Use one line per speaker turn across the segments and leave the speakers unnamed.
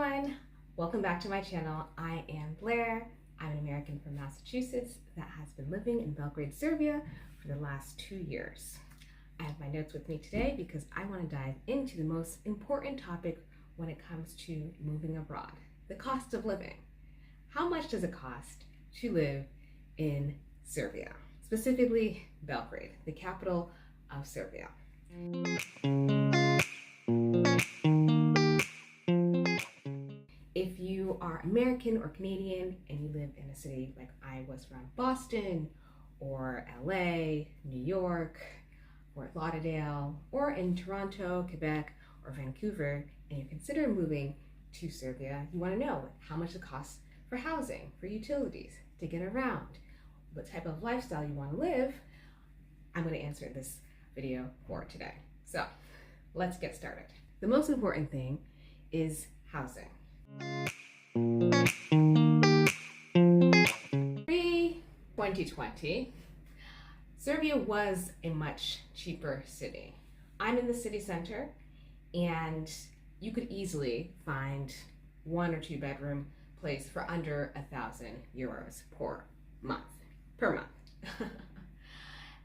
everyone, welcome back to my channel. I am Blair. I'm an American from Massachusetts that has been living in Belgrade, Serbia for the last 2 years. I have my notes with me today because I want to dive into the most important topic when it comes to moving abroad, the cost of living. How much does it cost to live in Serbia, specifically Belgrade, the capital of Serbia? If you are American or Canadian and you live in a city like I was around Boston or LA, New York, Fort Lauderdale, or in Toronto, Quebec, or Vancouver, and you consider moving to Serbia, you want to know how much it costs for housing, for utilities, to get around, what type of lifestyle you want to live. I'm going to answer this video for today. So let's get started. The most important thing is housing. Pre-2020, Serbia was a much cheaper city. I'm in the city center, and you could easily find 1 or 2 bedroom place for under €1,000 per month.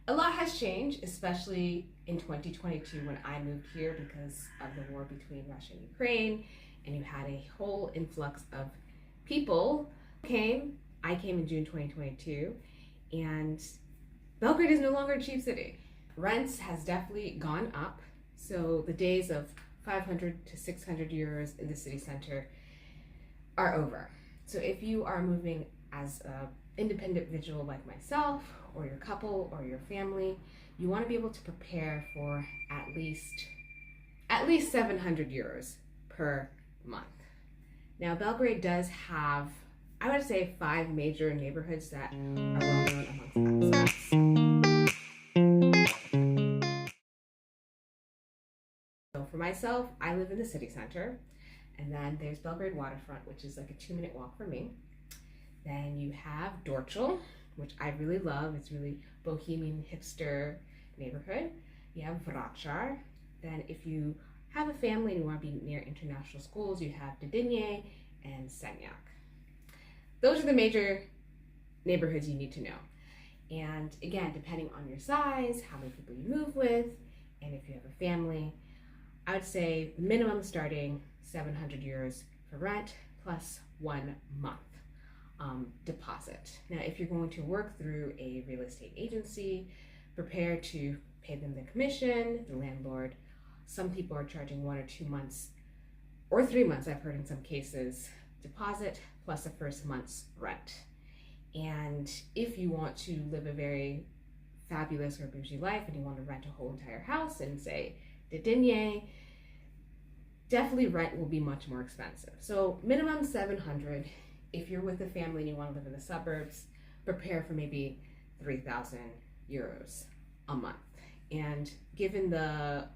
A lot has changed, especially in 2022 when I moved here because of the war between Russia and Ukraine, and you had a whole influx of people came. I came in June 2022, and Belgrade is no longer a cheap city. Rents has definitely gone up, so the days of 500 to 600 euros in the city center are over. So if you are moving as an independent individual like myself, or your couple, or your family, you want to be able to prepare for at least 700 euros per month. Now, Belgrade does have, I would say, 5 major neighborhoods that are well known amongst expats. So for myself, I live in the city center, and then there's Belgrade Waterfront, which is like a 2-minute walk from me. Then you have Dorćol, which I really love. It's really bohemian hipster neighborhood. You have Vračar. Then if you have a family and you want to be near international schools, you have Dedinje and Sanjak. Those are the major neighborhoods you need to know. And again, depending on your size, how many people you move with, and if you have a family, I would say the minimum starting 700 euros for rent plus 1 month deposit. Now, if you're going to work through a real estate agency, prepare to pay them the commission, the landlord. Some people are charging 1 or 2 months or 3 months, I've heard in some cases, deposit plus the first month's rent. And if you want to live a very fabulous or bougie life and you want to rent a whole entire house in, say, Dedinje, definitely rent will be much more expensive. So minimum 700. If you're with a family and you want to live in the suburbs, prepare for maybe 3,000 euros a month. And given the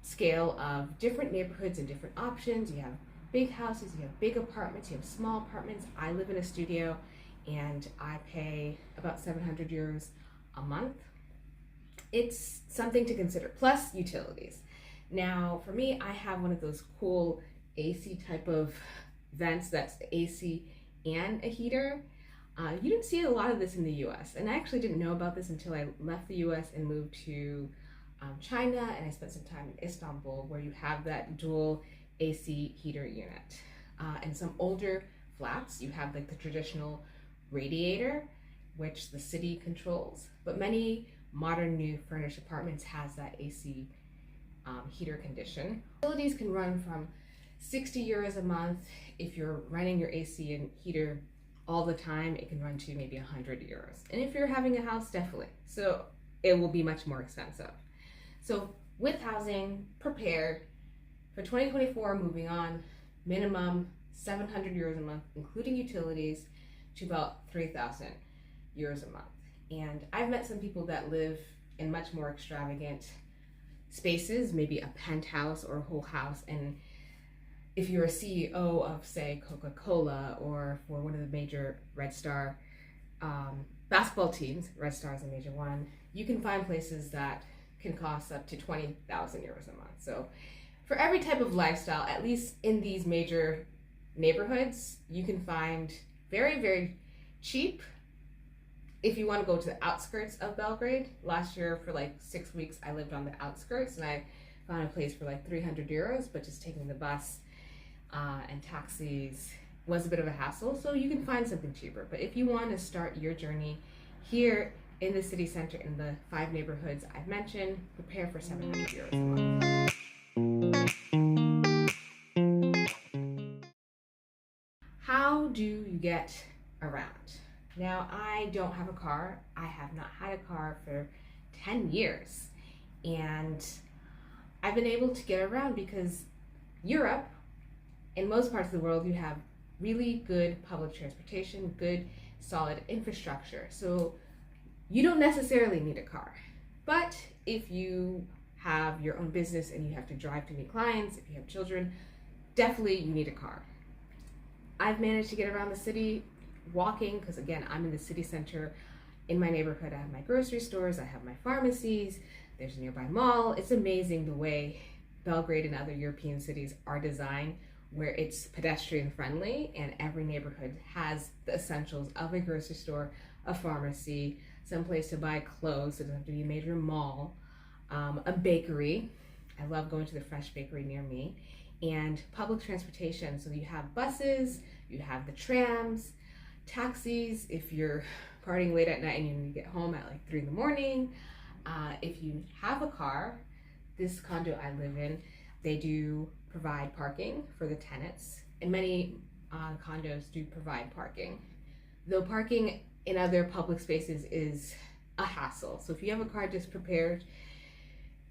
scale of different neighborhoods and different options, you have big houses, you have big apartments, you have small apartments. I live in a studio and I pay about 700 euros a month. It's something to consider, plus utilities. Now, for me, I have one of those cool AC type of vents that's AC and a heater. You didn't see a lot of this in the US, and I actually didn't know about this until I left the US and moved to China, and I spent some time in Istanbul where you have that dual AC heater unit. And some older flats, you have like the traditional radiator, which the city controls, but many modern new furnished apartments has that AC heater condition. Utilities can run from 60 euros a month. If you're running your AC and heater all the time, it can run to maybe 100 euros. And if you're having a house, definitely. So it will be much more expensive. So with housing, prepare for 2024, moving on, minimum 700 euros a month, including utilities, to about 3,000 euros a month. And I've met some people that live in much more extravagant spaces, maybe a penthouse or a whole house. And if you're a CEO of, say, Coca-Cola, or for one of the major Red Star basketball teams, Red Star is a major one, you can find places that can cost up to 20,000 euros a month. So for every type of lifestyle, at least in these major neighborhoods, you can find very, very cheap. If you want to go to the outskirts of Belgrade, last year for like 6 weeks, I lived on the outskirts and I found a place for like 300 euros, but just taking the bus and taxis was a bit of a hassle. So you can find something cheaper. But if you want to start your journey here in the city center in the 5 neighborhoods I've mentioned, prepare for 700 euros a month. How do you get around? Now, I don't have a car. I have not had a car for 10 years. And I've been able to get around because Europe, in most parts of the world, you have really good public transportation, good solid infrastructure. So you don't necessarily need a car. But if you have your own business and you have to drive to meet clients, if you have children, definitely you need a car. I've managed to get around the city walking because, again, I'm in the city center. In my neighborhood, I have my grocery stores, I have my pharmacies, there's a nearby mall. It's amazing the way Belgrade and other European cities are designed, where it's pedestrian friendly and every neighborhood has the essentials of a grocery store, a pharmacy, some place to buy clothes, so it doesn't have to be a major mall, a bakery. I love going to the fresh bakery near me, and public transportation. So you have buses, you have the trams, taxis if you're partying late at night and you need to get home at like 3 in the morning. If you have a car, this condo I live in, they do provide parking for the tenants, and many condos do provide parking, though parking in other public spaces is a hassle. So if you have a car, just prepare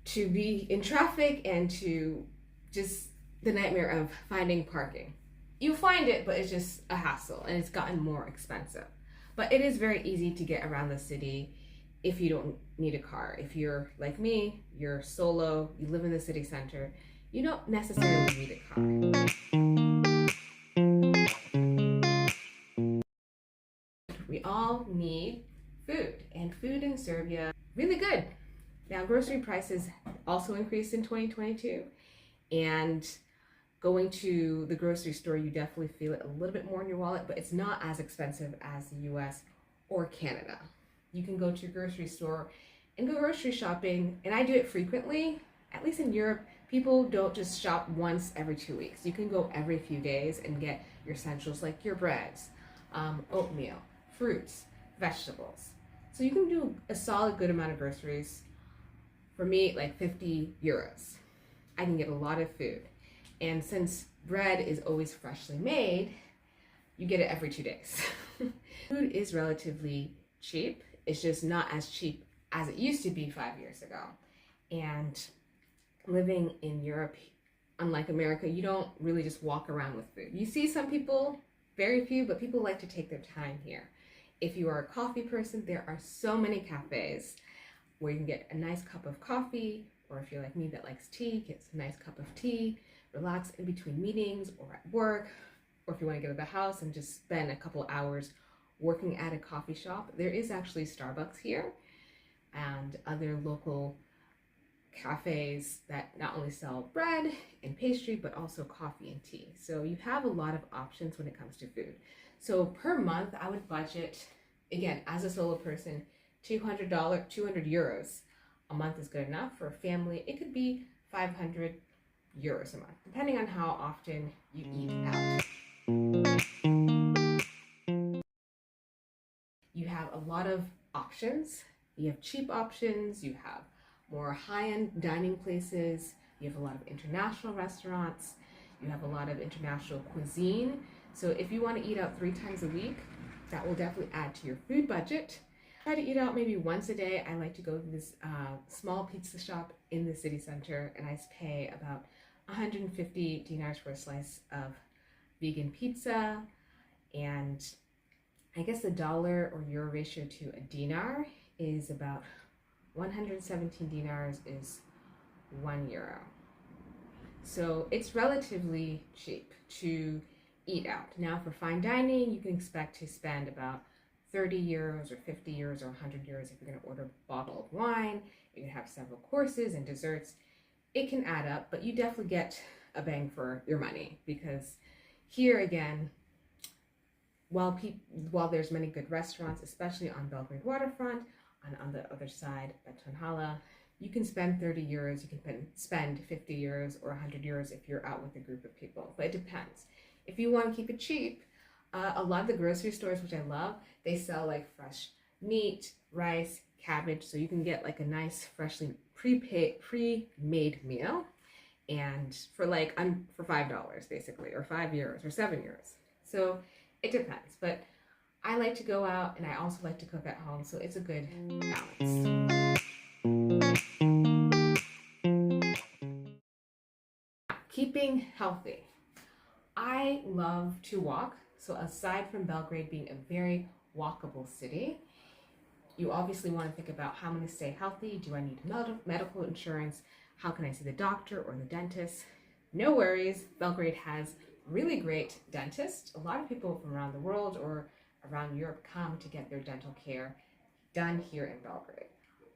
to be in traffic and to just the nightmare of finding parking. You find it, but it's just a hassle and it's gotten more expensive. But it is very easy to get around the city if you don't need a car. If you're like me, you're solo, you live in the city center, you don't necessarily need a car. We all need food, and food in Serbia, really good. Now, grocery prices also increased in 2022, and going to the grocery store, you definitely feel it a little bit more in your wallet, but it's not as expensive as the US or Canada. You can go to your grocery store and go grocery shopping, and I do it frequently. At least in Europe, people don't just shop once every 2 weeks. You can go every few days and get your essentials like your breads, oatmeal, fruits, vegetables. So you can do a solid good amount of groceries. For me, like 50 euros. I can get a lot of food. And since bread is always freshly made, you get it every 2 days. Food is relatively cheap. It's just not as cheap as it used to be 5 years ago. And living in Europe, unlike America, you don't really just walk around with food. You see some people, very few, but people like to take their time here. If you are a coffee person, there are so many cafes where you can get a nice cup of coffee, or if you're like me that likes tea, get a nice cup of tea, relax in between meetings or at work, or if you want to get out of the house and just spend a couple hours working at a coffee shop. There is actually Starbucks here and other local cafes that not only sell bread and pastry, but also coffee and tea. So you have a lot of options when it comes to food. So per month, I would budget, again, as a solo person, $200 euros a month is good enough. For a family, it could be 500 euros a month, depending on how often you eat out. You have a lot of options. You have cheap options, you have more high-end dining places, you have a lot of international restaurants, you have a lot of international cuisine. So if you want to eat out 3 times a week, that will definitely add to your food budget. Try to eat out maybe once a day. I like to go to this small pizza shop in the city center, and I pay about 150 dinars for a slice of vegan pizza, and I guess the dollar or euro ratio to a dinar is about 117 dinars is 1 euro. So it's relatively cheap to eat out. Now for fine dining, you can expect to spend about 30 euros or 50 euros or 100 euros if you're going to order bottled wine. You're going to have several courses and desserts. it can add up, but you definitely get a bang for your money, because here again, while there's many good restaurants, especially on Belgrade Waterfront, on the other side at Tonhala, you can spend 30 euros, you can spend 50 euros or 100 euros if you're out with a group of people, but it depends. If you want to keep it cheap, a lot of the grocery stores, which I love, they sell like fresh meat, rice, cabbage, so you can get like a nice freshly pre-made meal, and for for $5 basically, or 5 euros or 7 euros. So it depends, but I like to go out and I also like to cook at home, so it's a good balance. Keeping healthy. I love to walk, so aside from Belgrade being a very walkable city, you obviously want to think about how I'm going to stay healthy. Do I need medical insurance? How can I see the doctor or the dentist? No worries, Belgrade has really great dentists. A lot of people from around the world or around Europe come to get their dental care done here in Belgrade.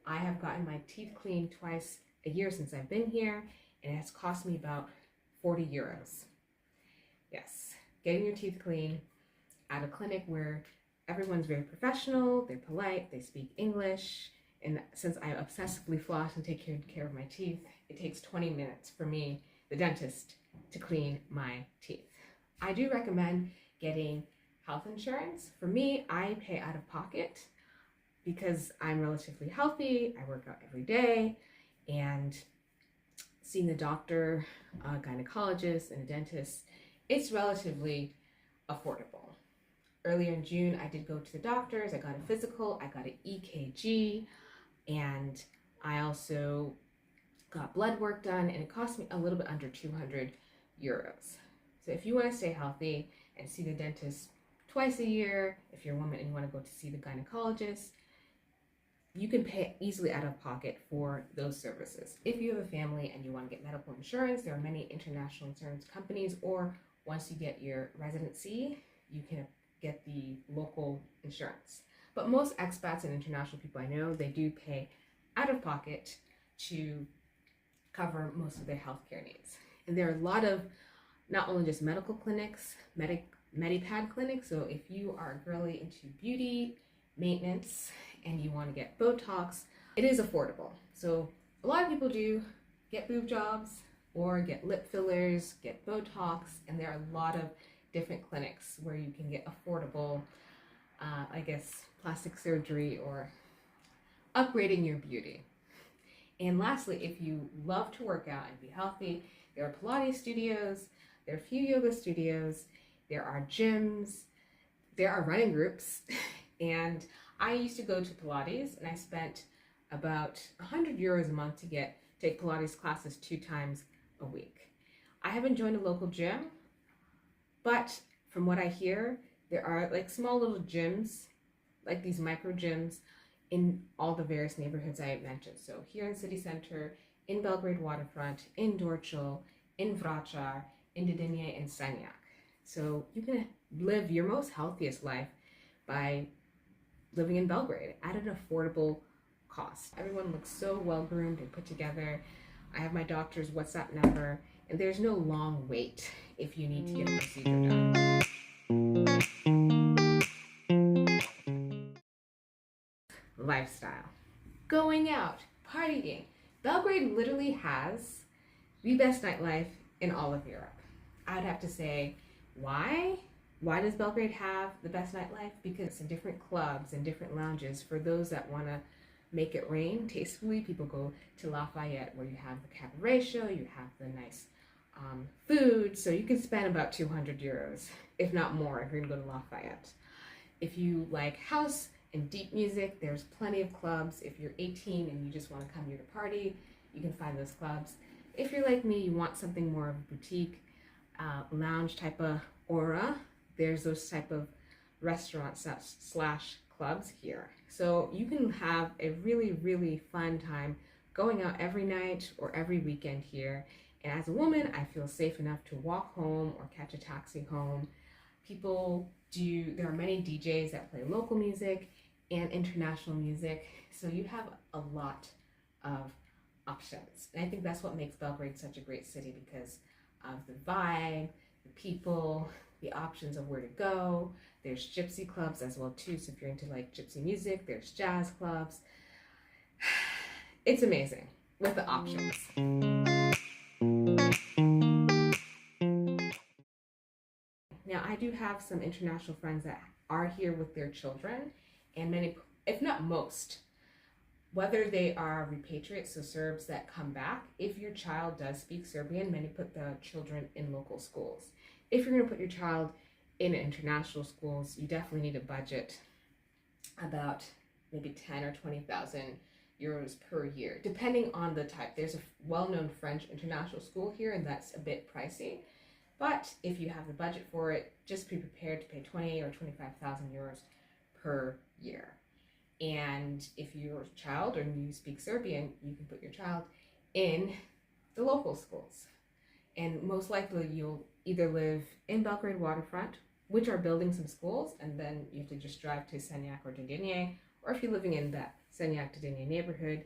I have gotten my teeth cleaned twice a year since I've been here, and it has cost me about 40 euros. Yes, getting your teeth clean at a clinic where everyone's very professional, they're polite, they speak English, and since I obsessively floss and take care of my teeth, it takes 20 minutes for me, the dentist, to clean my teeth. I do recommend getting health insurance. For me, I pay out of pocket because I'm relatively healthy, I work out every day, and seeing the doctor, a gynecologist, and a dentist, it's relatively affordable. Earlier in June, I did go to the doctors, I got a physical, I got an EKG, and I also got blood work done, and it cost me a little bit under 200 euros. So if you want to stay healthy and see the dentist twice a year, if you're a woman and you want to go to see the gynecologist, you can pay easily out of pocket for those services. If you have a family and you want to get medical insurance, there are many international insurance companies, or once you get your residency, you can get the local insurance. But most expats and international people I know, they do pay out of pocket to cover most of their healthcare needs. And there are a lot of not only just medical clinics, Medipad clinics. So if you are a girly into beauty, maintenance, and you want to get Botox, it is affordable. So a lot of people do get boob jobs or get lip fillers, get Botox, and there are a lot of different clinics where you can get affordable, plastic surgery or upgrading your beauty. And lastly, if you love to work out and be healthy, there are Pilates studios, there are a few yoga studios, there are gyms, there are running groups, and I used to go to Pilates, and I spent about 100 euros a month to take Pilates classes 2 times a week. I haven't joined a local gym, but from what I hear, there are like small little gyms, like these micro gyms, in all the various neighborhoods I mentioned. So here in city center, in Belgrade Waterfront, in Dorćol, in Vračar, in Dedinje, and Sanjak. So you can live your most healthiest life by living in Belgrade at an affordable cost. Everyone looks so well groomed and put together. I have my doctor's WhatsApp number, and there's no long wait if you need to get a procedure done. Lifestyle. Going out, partying. Belgrade literally has the best nightlife in all of Europe. I would have to say, why? Why does Belgrade have the best nightlife? Because it's in different clubs and different lounges. For those that want to make it rain tastefully, people go to Lafayette, where you have the cabaret show, you have the nice food, so you can spend about 200 euros, if not more, if you're going to go to Lafayette. If you like house and deep music, there's plenty of clubs. If you're 18 and you just want to come here to party, you can find those clubs. If you're like me, you want something more of a boutique, lounge type of aura, there's those type of restaurants / clubs here. So you can have a really, really fun time going out every night or every weekend here. And as a woman, I feel safe enough to walk home or catch a taxi home. There are many DJs that play local music and international music. So you have a lot of options. And I think that's what makes Belgrade such a great city, because of the vibe, the people, the options of where to go. There's gypsy clubs as well too, so if you're into like gypsy music, there's jazz clubs. It's amazing with the options. Now, I do have some international friends that are here with their children, and many, if not most, whether they are repatriates, so Serbs that come back, if your child does speak Serbian, many put the children in local schools. If you're going to put your child in international schools, you definitely need a budget about maybe 10 or 20,000 euros per year, depending on the type. There's a well-known French international school here, and that's a bit pricey. But if you have the budget for it, just be prepared to pay 20 or 25,000 euros per year. And if you're a child or you speak Serbian, you can put your child in the local schools. And most likely you'll either live in Belgrade Waterfront, which are building some schools, and then you have to just drive to Sanjak or Dedinje, or if you're living in that Sanjak Dedinje neighborhood,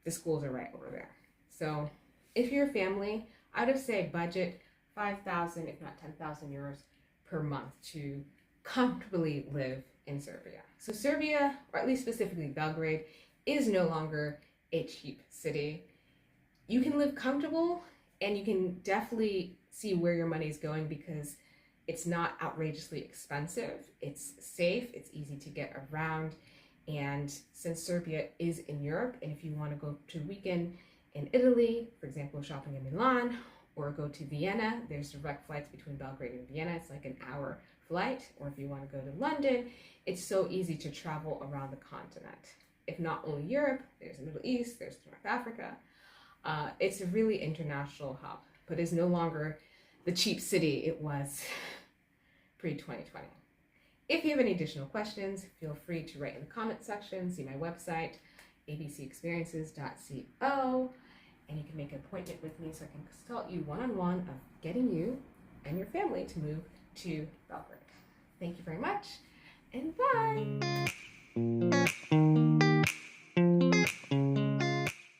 the schools are right over there. So if you're a family, I would say budget 5,000, if not 10,000 euros per month to comfortably live in Serbia. So Serbia, or at least specifically Belgrade, is no longer a cheap city. You can live comfortable, and you can definitely see where your money is going, because it's not outrageously expensive. It's safe, it's easy to get around, and since Serbia is in Europe, and if you want to go to a weekend in Italy, for example, shopping in Milan, or go to Vienna, there's direct flights between Belgrade and Vienna. It's like an hour flight. Or if you want to go to London, it's so easy to travel around the continent. If not only Europe, there's the Middle East, there's North Africa. It's a really international hub, but it's no longer the cheap city it was pre-2020. If you have any additional questions, feel free to write in the comment section. See my website, abcexperiences.co. And you can make an appointment with me so I can consult you one-on-one of getting you and your family to move to Belgrade. Thank you very much, and bye!